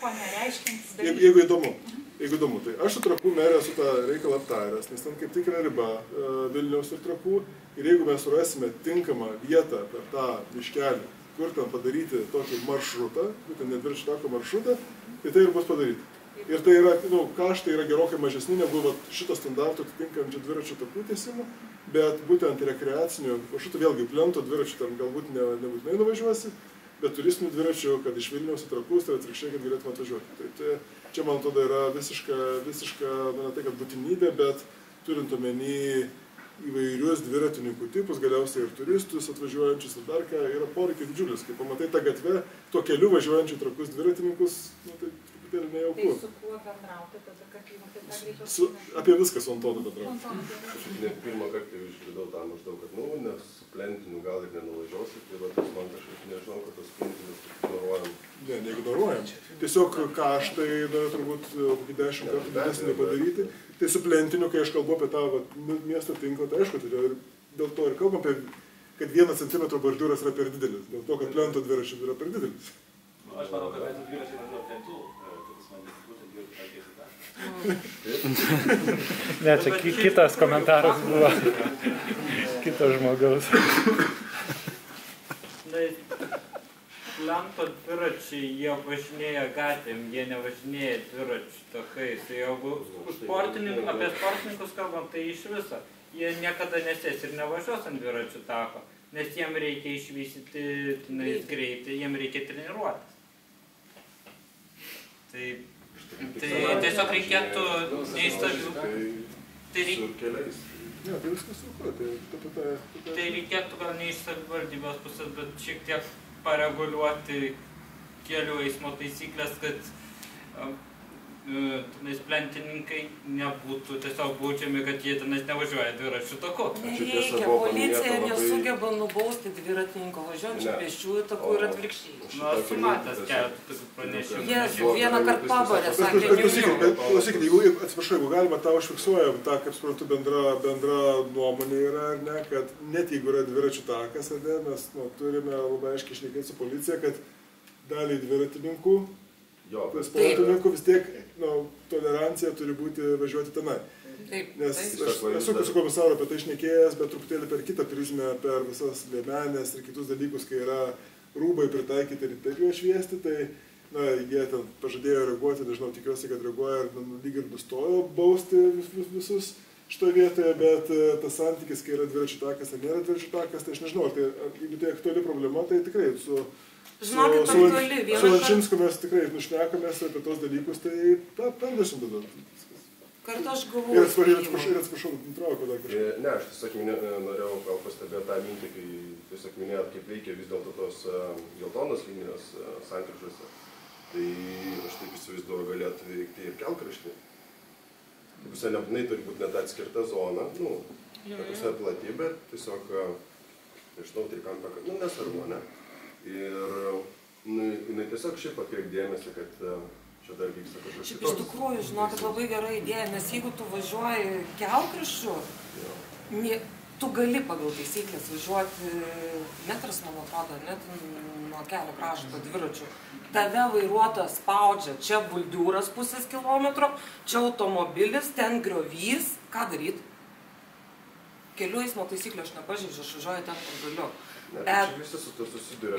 nieko nereiškintis dalykas. Jeigu įdomu, tai aš su Trakų merė esu tą reikalą aptaręs, nes ten kaip tik yra riba Vilniaus ir Trakų. Ir jeigu mes surasime tinkamą vietą per tą miškelį, kur ten padaryti tokį maršrutą, būtent dviračių tako maršrutą, tai ir bus padaryti. Ir tai yra, kaštai yra gerokai mažesni negu šito standarto atitinkančio dviračių takų tiesimo, bet būtent rekreacinių maršrutų, vėlgi plento dviračių ten galbūt nebūtinai nuvažiuosi, bet turistinių dviračių, kad iš Vilniaus į Trakus, tai atvirkščiai, kad galėtume atvažiuoti. Tai čia, man atrodo, yra visiška, ne tai, kad būtinybė, bet turint omeny įvairius dviratininkų tipus, galiausiai ir turistus atvažiuojančius ir dar ką, yra poreikis didžiulis. Kai pamatai tą gatvę, tuo keliu važiuojančių Trakus dviratininkus, tai truputėlį nejauku. Tai su kuo bendrauti tada, kad tai tą greičiau? Apie viską su Antonu bendrauti. Aš net pirmą kartą išgirdau tą maždaug, kad, nes su plentiniu gal ir nenuvažiuosi, tai va, man kažkaip nežinau, kad tos plentinius ignoruojam. Ne, neignoruojam. Tiesiog kaštai, turbūt 10 kartų didesnį padaryti. Tai su plentiniu, kai aš kalbu apie tą miesto tinklą, tai aišku, tai dėl to ir kalbam apie, kad 1 centimetro bordiūras yra per didelis. Dėl to, kad plento dviračių yra per didelis. Aš manau, kad plento dviračiai yra plentų, kuris man būtent dviračių takės. Ne, čia kitas komentaras buvo. Kito žmogaus. Plento dviračiai, jie važinėja gatvėm, jie nevažinėja dviračių takais. Jeigu apie sportininkus kalbam, tai iš viso. Jie niekada nesės ir nevažiuos ant dviračių tako, nes jiem reikia išvystyti greitį, jiem reikia treniruotis. Tai tiesiog reikėtų neištavių. Tai reikėtų gal ne iš savivaldybės pusės, bet šiek tiek pareguliuoti kelių eismo taisyklės, kad plentininkai nebūtų tiesiog baudžiami, kad jie tenais nevažiuoja dviračių taku. Nereikia, policija nesugeba nubausti dviratininko važiuojančių pėsčiųjų takų ir atvirkščiai. Esu matęs keletą tokių pranešimų. Jie vieną kartą pabarė, sakė, Klausykite, atsiprašau, jeigu galima, tą užfiksuojam, tą, kaip suprantu, bendra nuomonė yra, ar ne, kad net jeigu yra dviračių takas, mes turime labai aiškiai šnekėti su policija, kad daliai dviratininkų, sportininkų vis tiek tolerancija turi būti važiuoti tenai. Nes aš esu su komisaru apie tai šnekėjęs, bet truputėlį per kitą prizmę, per visas liemenės ir kitus dalykus, kai yra rūbai pritaikyti ir taip juos šviesti, tai jie ten pažadėjo reaguoti, nežinau, tikiuosi, kad reaguoja ir lyg ir nustojo bausti visus šitoje vietoje, bet tas santykis, kai yra dviračių takas ar nėra dviračių takas, tai aš nežinau, jeigu tai aktuali problema, tai tikrai su Lančinsku mes tikrai nušnekamės apie tos dalykus, tai perdašim tada. Kartu aš gavau... Ir atsiprašau, nutraukiu dar kažką. Ne, aš tiesiog norėjau gal pastebėti tą mintį, kai tiesiog minėjot, kaip veikia vis dėlto tos geltonos linijos sankryžose. Tai aš taip įsivaizduoju, galėtų veikti ir kelkraštį. Visai nebūtinai turi būti net atskirta zona, tokia plati, bet tiesiog, nežinau, trikampę, nesvarbu, ne? Ir jinai tiesiog šiaip atkreip dėmesį, kad čia dar vyksta kažkas. Šiaip iš tikrųjų, žinokit, labai gera idėja, nes jeigu tu važiuoji kelkraščiu, tu gali pagal taisyklės važiuoti metras, man atrodo, net nuo kelio krašto dviračių. Tave vairuotojas spaudžia, čia buldiūras pusės kilometro, čia automobilis, ten griovys, ką daryti? Kelių eismo taisyklę aš nepažeidžiu, aš važiuoju ten, kur galiu. Ne, čia visi su to susiduria.